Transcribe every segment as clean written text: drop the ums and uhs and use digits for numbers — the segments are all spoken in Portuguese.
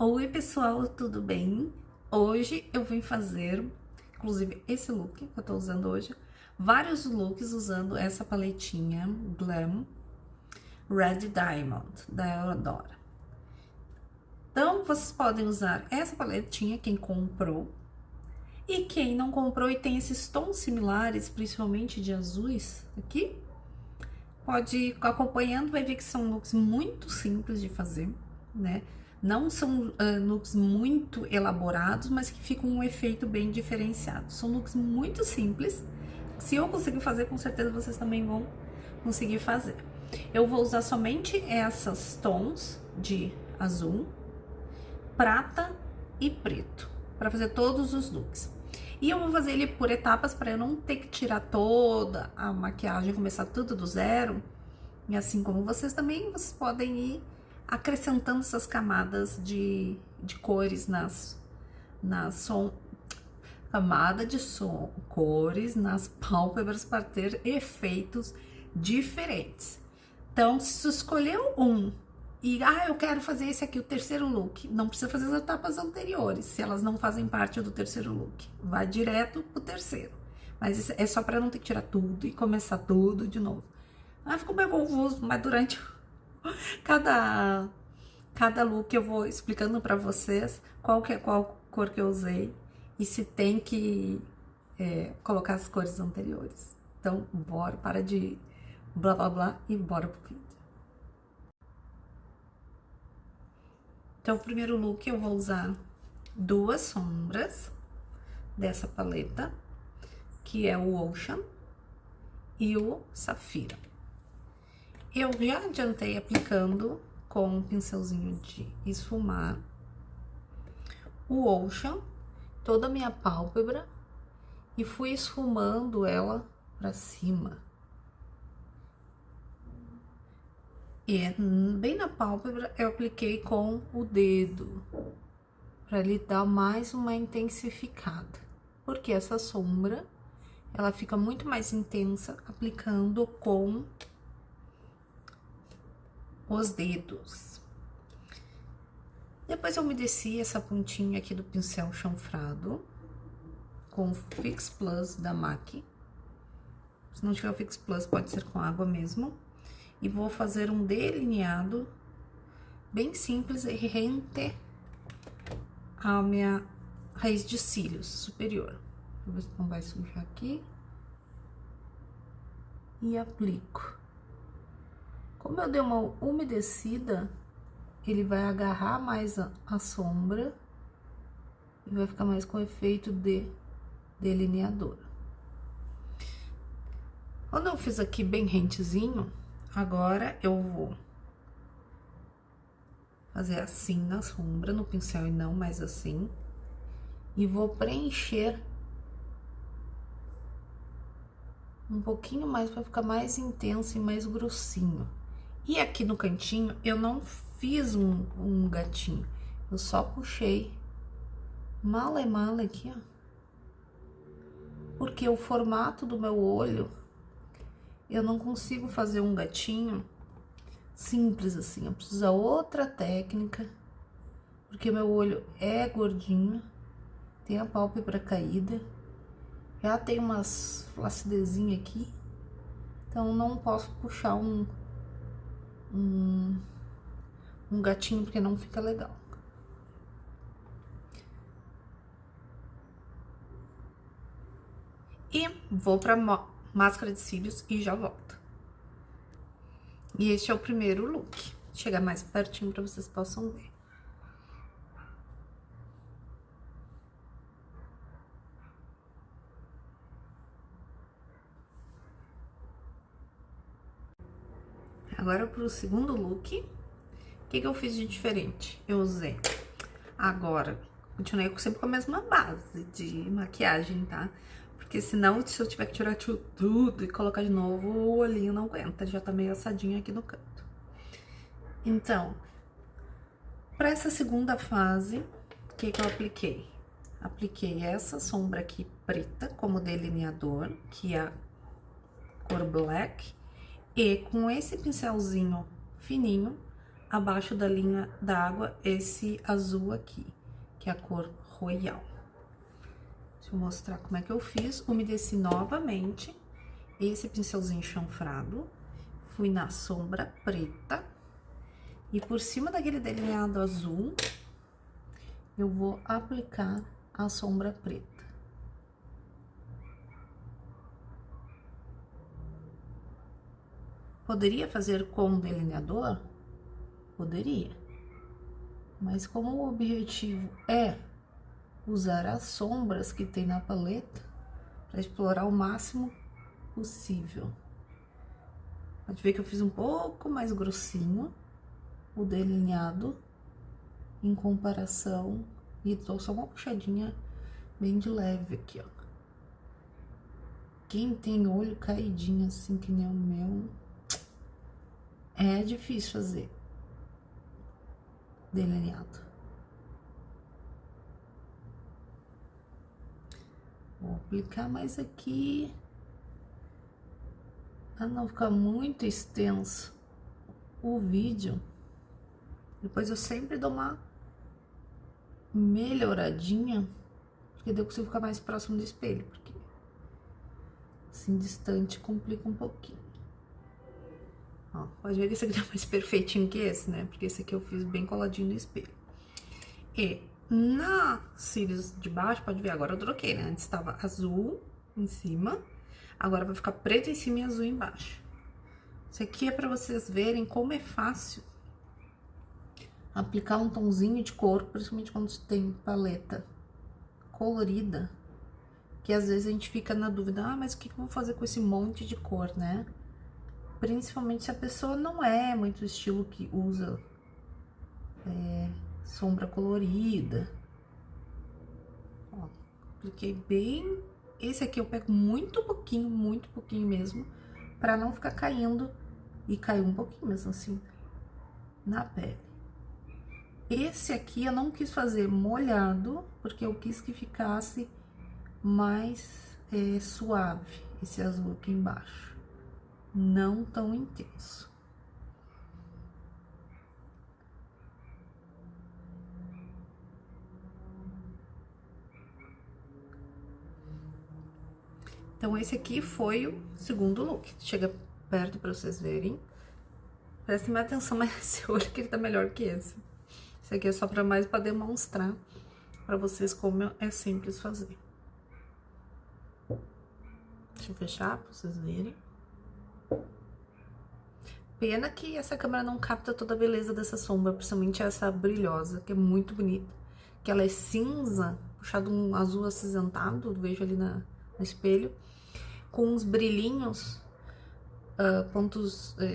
Oi pessoal, tudo bem? Hoje eu vim fazer, inclusive esse look que eu tô usando hoje, vários looks usando essa paletinha Glam Red Diamond da Eudora. Então vocês podem usar essa paletinha, quem comprou, e quem não comprou e tem esses tons similares, principalmente de azuis aqui, pode ir acompanhando, vai ver que são looks muito simples de fazer, né? Não são looks muito elaborados, mas que ficam um efeito bem diferenciado. São looks muito simples. Se eu conseguir fazer, com certeza vocês também vão conseguir fazer. Eu vou usar somente essas tons de azul, prata e preto para fazer todos os looks. E eu vou fazer ele por etapas para eu não ter que tirar toda a maquiagem, começar tudo do zero. E assim como vocês também, vocês podem ir acrescentando essas camadas de cores cores nas pálpebras para ter efeitos diferentes. Então, se você escolheu um e eu quero fazer esse aqui, o terceiro look, não precisa fazer as etapas anteriores, se elas não fazem parte do terceiro look. Vai direto pro terceiro. Mas isso é só para não ter que tirar tudo e começar tudo de novo. Ficou meio confuso, mas durante cada look eu vou explicando para vocês qual cor que eu usei e se tem que colocar as cores anteriores. Então, bora, para de blá blá blá e bora pro vídeo. Então, o primeiro look eu vou usar duas sombras dessa paleta, que é o Ocean e o Safira. Eu já adiantei aplicando com um pincelzinho de esfumar o Ocean, toda a minha pálpebra, e fui esfumando ela pra cima. E bem na pálpebra eu apliquei com o dedo, para ele dar mais uma intensificada. Porque essa sombra, ela fica muito mais intensa aplicando com os dedos. Depois eu umedeci essa pontinha aqui do pincel chanfrado com o Fix Plus da MAC. Se não tiver o Fix Plus, pode ser com água mesmo. E vou fazer um delineado bem simples rente à minha raiz de cílios superior. Vou ver se não vai sujar aqui. E aplico. Como eu dei uma umedecida, ele vai agarrar mais a sombra e vai ficar mais com efeito de delineador. Quando eu fiz aqui bem rentezinho, agora eu vou fazer assim na sombra, no pincel e não mais assim. E vou preencher um pouquinho mais para ficar mais intenso e mais grossinho. E aqui no cantinho eu não fiz um gatinho, eu só puxei mala aqui, ó. Porque o formato do meu olho, eu não consigo fazer um gatinho simples assim, eu preciso usar outra técnica, porque meu olho é gordinho, tem a pálpebra caída, já tem umas flacidezinhas aqui, então não posso puxar um gatinho, porque não fica legal. E vou pra máscara de cílios e já volto. E este é o primeiro look. Vou chegar mais pertinho pra vocês possam ver. Agora pro segundo look, o que eu fiz de diferente? Eu usei agora, continuei sempre com a mesma base de maquiagem, tá? Porque senão, se eu tiver que tirar tudo e colocar de novo, o olhinho não aguenta, já tá meio assadinho aqui no canto. Então, pra essa segunda fase, o que eu apliquei? Apliquei essa sombra aqui preta como delineador, que é a cor Black. E com esse pincelzinho fininho, abaixo da linha d'água esse azul aqui, que é a cor royal. Deixa eu mostrar como é que eu fiz. Umedeci novamente esse pincelzinho chanfrado, fui na sombra preta e por cima daquele delineado azul, eu vou aplicar a sombra preta. Poderia fazer com delineador? Poderia. Mas como o objetivo é usar as sombras que tem na paleta para explorar o máximo possível. Pode ver que eu fiz um pouco mais grossinho o delineado em comparação e dou só uma puxadinha bem de leve aqui, ó. Quem tem olho caidinho assim que nem o meu, é difícil fazer delineado. Vou aplicar mais aqui, pra não ficar muito extenso o vídeo. Depois eu sempre dou uma melhoradinha, porque daí eu consigo ficar mais próximo do espelho, porque assim, distante complica um pouquinho. Ó, pode ver que esse aqui tá mais perfeitinho que esse, né? Porque esse aqui eu fiz bem coladinho no espelho. E na cílios de baixo, pode ver, agora eu troquei, né? Antes estava azul em cima, agora vai ficar preto em cima e azul embaixo. Isso aqui é pra vocês verem como é fácil aplicar um tomzinho de cor, principalmente quando tem paleta colorida, que às vezes a gente fica na dúvida, ah, mas o que eu vou fazer com esse monte de cor, né? Principalmente se a pessoa não é muito estilo que usa sombra colorida. Ó, apliquei bem. Esse aqui eu pego muito pouquinho mesmo, pra não ficar caindo, e caiu um pouquinho mesmo assim, na pele. Esse aqui eu não quis fazer molhado, porque eu quis que ficasse mais suave, esse azul aqui embaixo, não tão intenso. Então, esse aqui foi o segundo look. Chega perto pra vocês verem. Prestem mais atenção nesse olho, que ele tá melhor que esse. Esse aqui é só pra demonstrar pra vocês como é simples fazer. Deixa eu fechar pra vocês verem. Pena que essa câmera não capta toda a beleza dessa sombra, principalmente essa brilhosa, que é muito bonita. Que ela é cinza, puxado um azul acinzentado, vejo ali no espelho, com uns brilhinhos,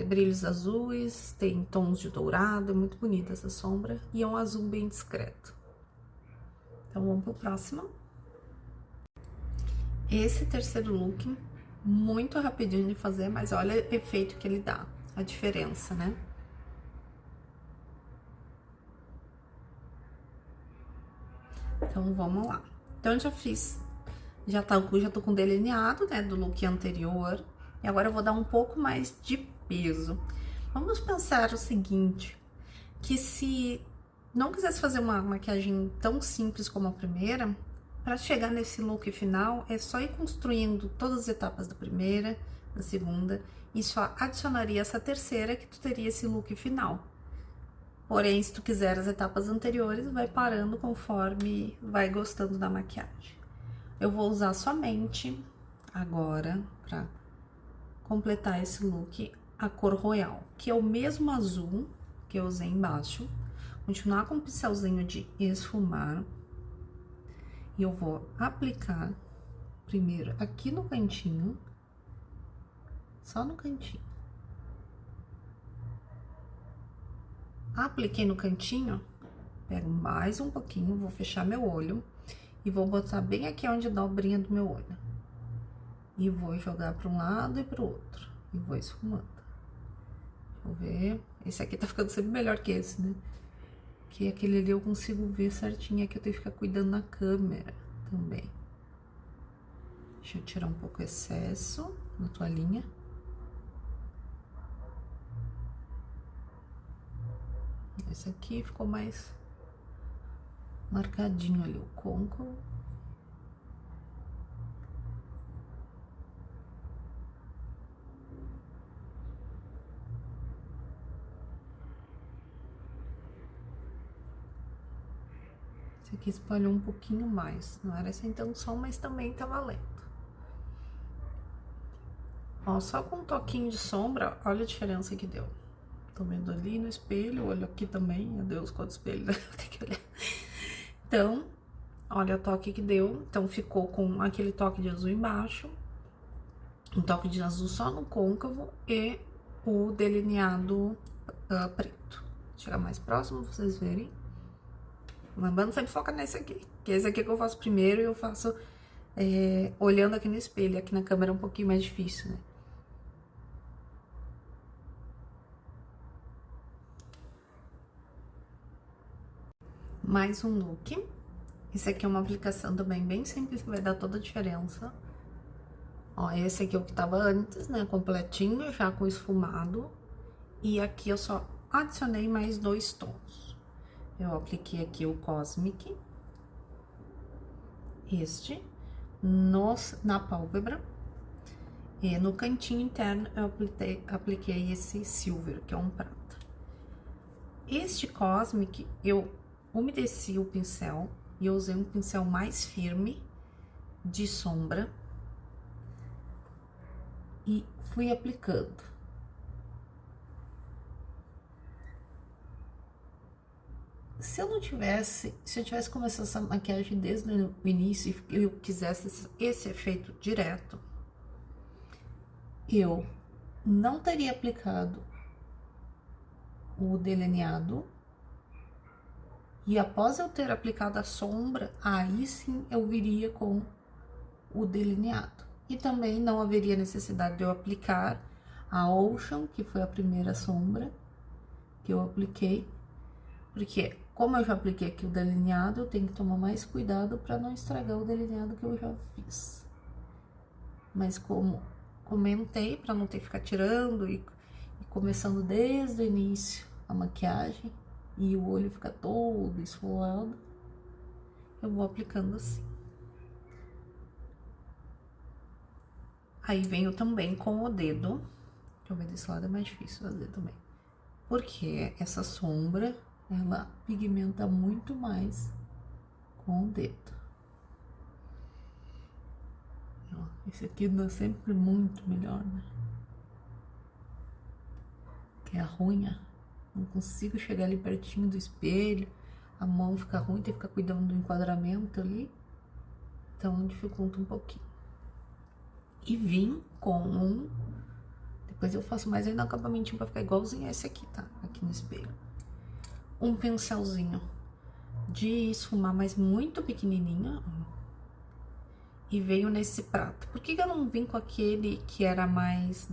brilhos azuis, tem tons de dourado, é muito bonita essa sombra, e é um azul bem discreto. Então, vamos pro próximo. Esse terceiro look, muito rapidinho de fazer, mas olha o efeito que ele dá, a diferença, né? Então, vamos lá. Então, eu já fiz, já tô com delineado, né, do look anterior. E agora eu vou dar um pouco mais de peso. Vamos pensar o seguinte, que se não quisesse fazer uma maquiagem tão simples como a primeira, para chegar nesse look final, é só ir construindo todas as etapas da primeira, da segunda, e só adicionaria essa terceira que tu teria esse look final. Porém, se tu quiser as etapas anteriores, vai parando conforme vai gostando da maquiagem. Eu vou usar somente agora, pra completar esse look, a cor royal, que é o mesmo azul que eu usei embaixo. Continuar com o pincelzinho de esfumar. E eu vou aplicar primeiro aqui no cantinho, só no cantinho. Apliquei no cantinho, pego mais um pouquinho, vou fechar meu olho e vou botar bem aqui onde dá a dobrinha do meu olho. E vou jogar para um lado e para o outro, e vou esfumando. Deixa eu ver, esse aqui tá ficando sempre melhor que esse, né? Que aquele ali eu consigo ver certinho, aqui eu tenho que ficar cuidando na câmera também. Deixa eu tirar um pouco o excesso na toalhinha. Esse aqui ficou mais marcadinho ali, o côncavo. Esse aqui espalhou um pouquinho mais, não era essa a intenção, mas também tá valendo. Ó, só com um toquinho de sombra, olha a diferença que deu. Tô vendo ali no espelho, olho aqui também, meu Deus, quanto espelho, né? Tem que olhar. Então, olha o toque que deu, então ficou com aquele toque de azul embaixo, um toque de azul só no côncavo e o delineado preto. Chegar mais próximo pra vocês verem. Lembrando, sempre foca nesse aqui, que esse aqui que eu faço primeiro e eu faço olhando aqui no espelho. Aqui na câmera é um pouquinho mais difícil, né? Mais um look. Esse aqui é uma aplicação também bem simples, que vai dar toda a diferença. Ó, esse aqui é o que tava antes, né? Completinho, já com esfumado. E aqui eu só adicionei mais 2 tons. Eu apliquei aqui o Cosmic. Este. Na pálpebra. E no cantinho interno eu apliquei esse Silver, que é um prata. Este Cosmic, eu umedeci o pincel e eu usei um pincel mais firme de sombra e fui aplicando. Se eu tivesse começado essa maquiagem desde o início e eu quisesse esse efeito direto, eu não teria aplicado o delineado. E após eu ter aplicado a sombra, aí sim eu viria com o delineado. E também não haveria necessidade de eu aplicar a Ocean, que foi a primeira sombra que eu apliquei. Porque, como eu já apliquei aqui o delineado, eu tenho que tomar mais cuidado para não estragar o delineado que eu já fiz. Mas como comentei, para não ter que ficar tirando e começando desde o início a maquiagem, e o olho fica todo esfolado, eu vou aplicando assim. Aí venho também com o dedo. Deixa eu ver, desse lado é mais difícil fazer também. Porque essa sombra, ela pigmenta muito mais com o dedo. Ó, esse aqui dá sempre muito melhor, né? Que é a unha. Não consigo chegar ali pertinho do espelho, a mão fica ruim, tem que ficar cuidando do enquadramento ali, então dificulta um pouquinho. E vim com depois eu faço mais ainda um acabamentinho pra ficar igualzinho a esse aqui, tá? Aqui no espelho. Um pincelzinho de esfumar, mas muito pequenininho, ó. E veio nesse prato. Por que eu não vim com aquele que era mais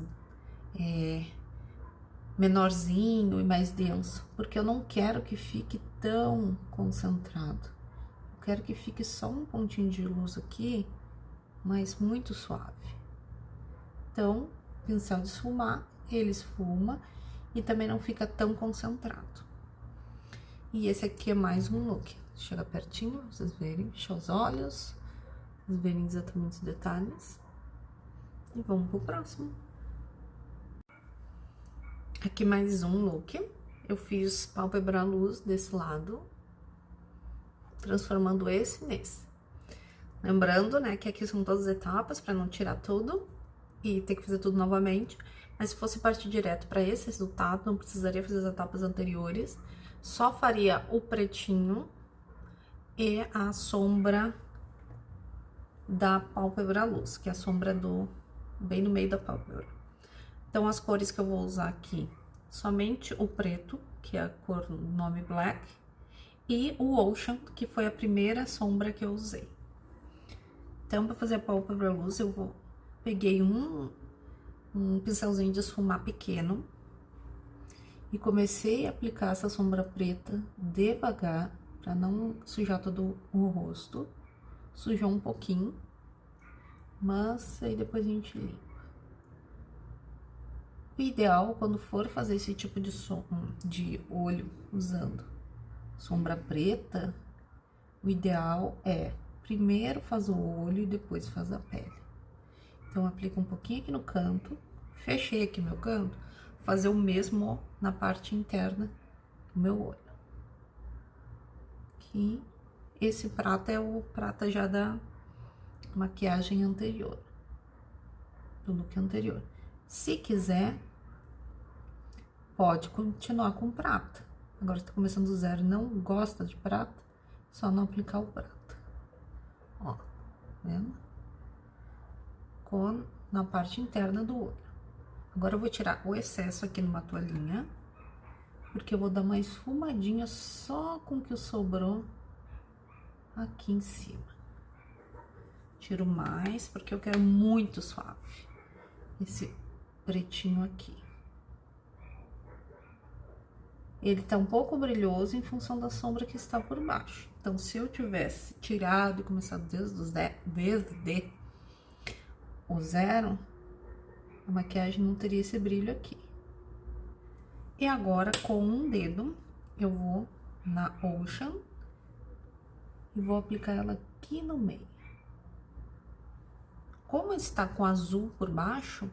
menorzinho e mais denso? Porque eu não quero que fique tão concentrado. Eu quero que fique só um pontinho de luz aqui, mas muito suave. Então, pincel de esfumar, ele esfuma e também não fica tão concentrado. E esse aqui é mais um look. Chega pertinho, pra vocês verem, fechar os olhos, vocês verem exatamente os detalhes. E vamos pro próximo. Aqui mais um look. Eu fiz pálpebra à luz desse lado, transformando esse nesse. Lembrando, né, que aqui são todas as etapas para não tirar tudo e ter que fazer tudo novamente. Mas se fosse partir direto para esse resultado, não precisaria fazer as etapas anteriores. Só faria o pretinho e a sombra da pálpebra à luz, que é a sombra bem no meio da pálpebra. Então, as cores que eu vou usar aqui, somente o preto, que é a cor nome Black, e o Ocean, que foi a primeira sombra que eu usei. Então, para fazer a pálpebra à luz, peguei um pincelzinho de esfumar pequeno e comecei a aplicar essa sombra preta devagar, para não sujar todo o rosto. Sujou um pouquinho, mas aí depois a gente limpa. O ideal, quando for fazer esse tipo de olho usando sombra preta, o ideal é primeiro faz o olho e depois faz a pele. Então, aplico um pouquinho aqui no canto, fechei aqui meu canto, vou fazer o mesmo na parte interna do meu olho. Aqui, esse prata é o prata já da maquiagem anterior, do look anterior. Se quiser, pode continuar com prata. Agora, se tá começando do zero e não gosta de prata, só não aplicar o prata. Ó, vendo? Na parte interna do olho. Agora eu vou tirar o excesso aqui numa toalhinha, porque eu vou dar uma esfumadinha só com o que sobrou aqui em cima. Tiro mais, porque eu quero muito suave esse pretinho aqui. Ele tá um pouco brilhoso em função da sombra que está por baixo. Então, se eu tivesse tirado e começado desde o zero, a maquiagem não teria esse brilho aqui. E agora, com um dedo, eu vou na Ocean e vou aplicar ela aqui no meio. Como está com azul por baixo,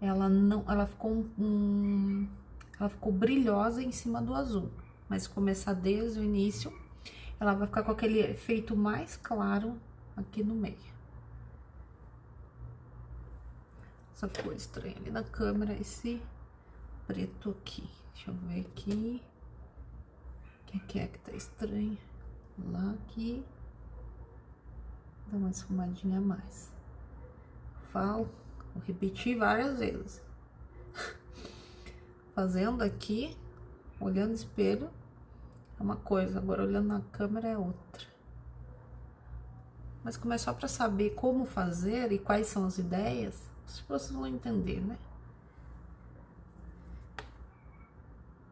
ela ficou brilhosa em cima do azul. Mas se começar desde o início, ela vai ficar com aquele efeito mais claro aqui no meio. Só ficou estranho ali na câmera esse preto aqui. Deixa eu ver aqui. O que é que tá estranho? Lá aqui. Dá uma esfumadinha a mais. Vou repetir várias vezes. Fazendo aqui, olhando no espelho, é uma coisa. Agora, olhando na câmera, é outra. Mas como é só pra saber como fazer e quais são as ideias, vocês vão entender, né?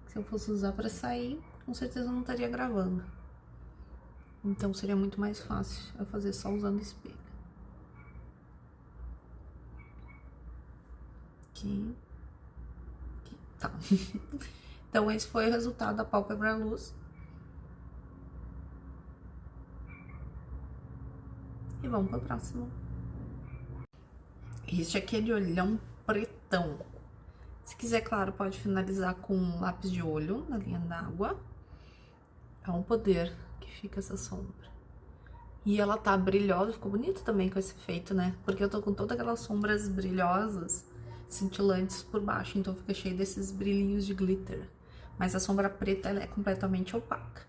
Se eu fosse usar pra sair, com certeza eu não estaria gravando. Então, seria muito mais fácil eu fazer só usando espelho. Aqui. Tá. Então, esse foi o resultado da pálpebra luz. E vamos pro próximo. Este aqui é de olhão pretão. Se quiser, claro, pode finalizar com um lápis de olho na linha d'água. É um poder que fica essa sombra. E ela tá brilhosa, ficou bonita também com esse efeito, né? Porque eu tô com todas aquelas sombras brilhosas, cintilantes por baixo, então fica cheio desses brilhinhos de glitter. Mas a sombra preta, ela é completamente opaca.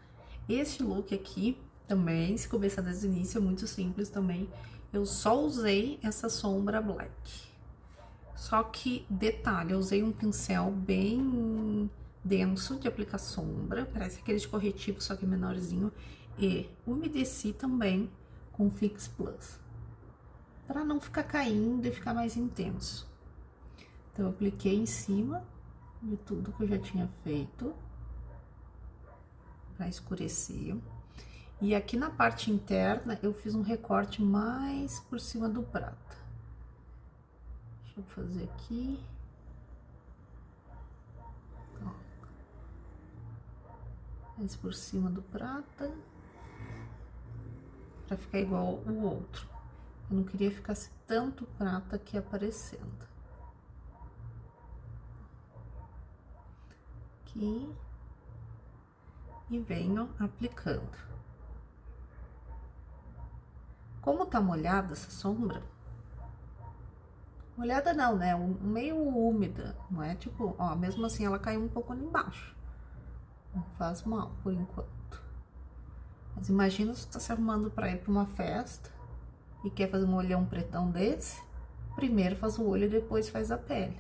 Este look aqui, também, se começar desde o início, é muito simples também. Eu só usei essa sombra black. Só que, detalhe, eu usei um pincel bem denso de aplicar sombra, parece aquele de corretivo, só que menorzinho. E umedeci também com Fix Plus, para não ficar caindo e ficar mais intenso. Então, eu apliquei em cima de tudo que eu já tinha feito, para escurecer. E aqui na parte interna, eu fiz um recorte mais por cima do prata. Deixa eu fazer aqui. Ó. Mais por cima do prata. Pra ficar igual o outro. Eu não queria ficar tanto prata aqui aparecendo. Aqui. E venho aplicando. Como tá molhada essa sombra, molhada não, né? Meio úmida, não é? Tipo, ó, mesmo assim ela caiu um pouco ali embaixo. Não faz mal por enquanto. Mas imagina se tu tá se arrumando pra ir pra uma festa e quer fazer um olhão pretão desse. Primeiro faz o olho e depois faz a pele.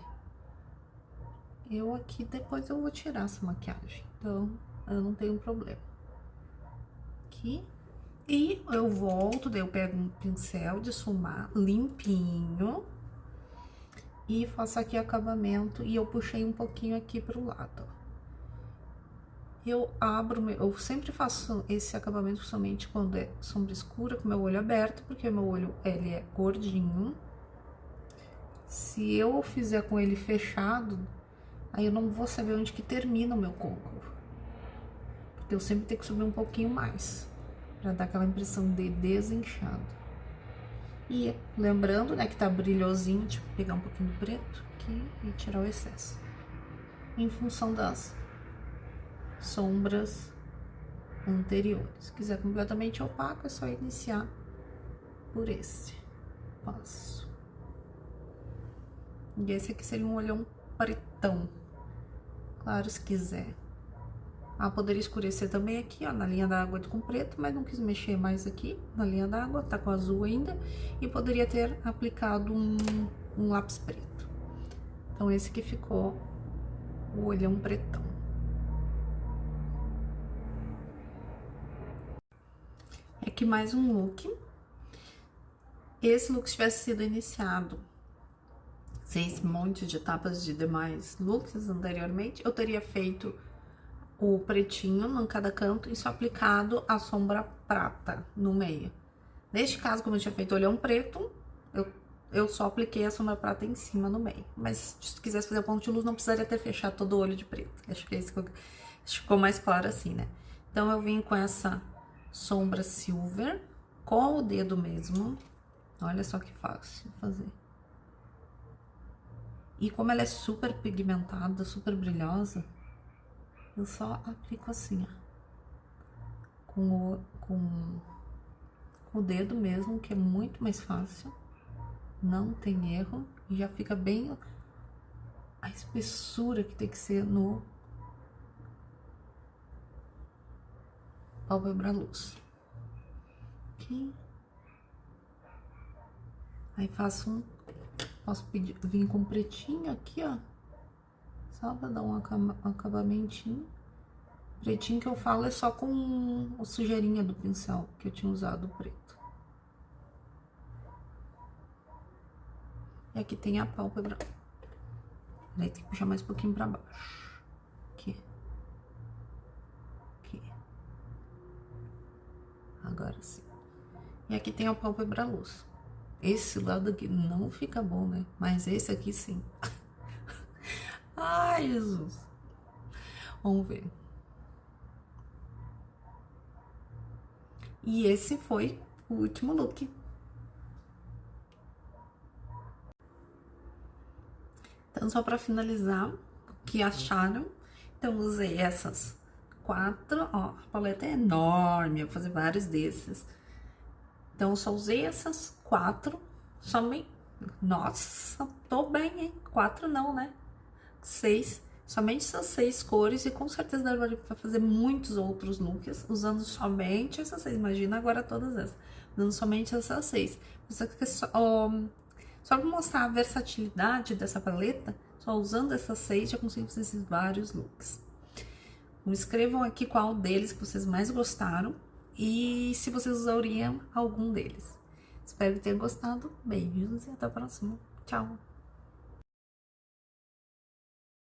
Eu aqui depois eu vou tirar essa maquiagem, então eu não tenho problema. Aqui. E eu volto, daí eu pego um pincel de esfumar limpinho e faço aqui o acabamento, e eu puxei um pouquinho aqui pro lado, ó. Eu sempre faço esse acabamento somente quando é sombra escura, com meu olho aberto, porque meu olho, ele é gordinho. Se eu fizer com ele fechado, aí eu não vou saber onde que termina o meu coco. Porque eu sempre tenho que subir um pouquinho mais, pra dar aquela impressão de desinchado. E lembrando, né, que tá brilhosinho, tipo, pegar um pouquinho do preto aqui e tirar o excesso. Em função das sombras anteriores. Se quiser completamente opaco, é só iniciar por esse passo. E esse aqui seria um olhão pretão. Claro, se quiser. Poderia escurecer também aqui, ó, na linha d'água com preto, mas não quis mexer mais aqui na linha d'água, tá com azul ainda. E poderia ter aplicado um lápis preto. Então, esse aqui ficou o olhão pretão. É aqui mais um look. Esse look tivesse sido iniciado sem esse monte de etapas de demais looks anteriormente, eu teria feito o pretinho em cada canto e só aplicado a sombra prata no meio. Neste caso, como eu tinha feito olhão preto, eu só apliquei a sombra prata em cima no meio. Mas se quisesse fazer o ponto de luz, não precisaria ter fechado todo o olho de preto. Acho que é isso que ficou mais claro assim, né? Então, eu vim com essa sombra silver, com o dedo mesmo. Olha só que fácil fazer. E como ela é super pigmentada, super brilhosa, eu só aplico assim, ó. Com o dedo mesmo, que é muito mais fácil. Não tem erro. E já fica bem a espessura que tem que ser no pálpebra luz. Aqui. Aí faço posso vir com pretinho aqui, ó. Só pra dar um acabamentinho. Pretinho que eu falo é só com a sujeirinha do pincel, que eu tinha usado preto. E aqui tem a pálpebra. Aí tem que puxar mais um pouquinho pra baixo. Aqui. Aqui. Agora sim. E aqui tem a pálpebra luz. Esse lado aqui não fica bom, né? Mas esse aqui sim. Ai, Jesus. Vamos ver. E esse foi o último look. Então, só pra finalizar, o que acharam? Então, usei essas 4, ó, a paleta é enorme, eu vou fazer vários desses. Então, eu só usei essas 4, somente... Nossa, tô bem, hein? 4 não, né? 6, somente essas 6 cores, e com certeza daria pra fazer muitos outros looks usando somente essas 6. Imagina agora todas essas, usando somente essas 6. Só pra mostrar a versatilidade dessa paleta, só usando essas 6 já consigo fazer esses vários looks. Me escrevam aqui qual deles que vocês mais gostaram e se vocês usariam algum deles. Espero que tenham gostado. Beijos e até a próxima. Tchau!